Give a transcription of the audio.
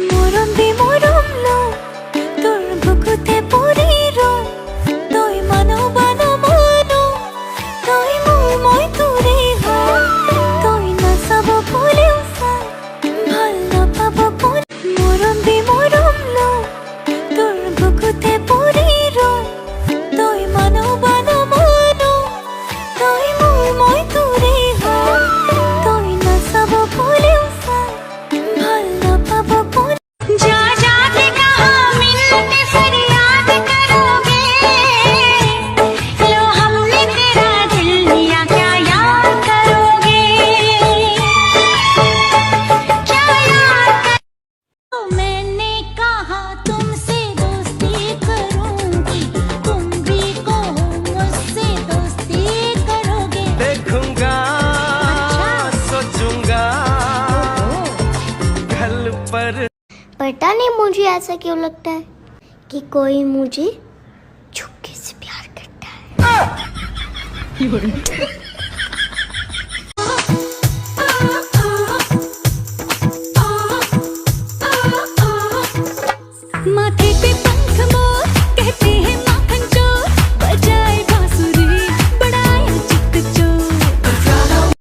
মরম দি মরম লো তোর বুকুতে পরিরো তুই মানো বানো মানো তুই মই তোরে হো তুই না সব ভুলেও সাই ভালো পাবো কোন মরম দি মরম লো তোর বুকুতে পরিরো তুই মানো বানো মানো তুই মই তোরে হো তুই না সব ভুলেও সাই ভালো পাবো কোন जा जाके कहा मिलने फरियाद करोगे लो हमने तेरा दिल लिया क्या याद करोगे क्या याद तो मैंने कहा तुमसे दोस्ती करूंगी तुम भी कहो मुझसे दोस्ती करोगे देखूंगा सोचूंगा घर पर। पता नहीं मुझे ऐसा क्यों लगता है कि कोई मुझे चुपके से प्यार करता है।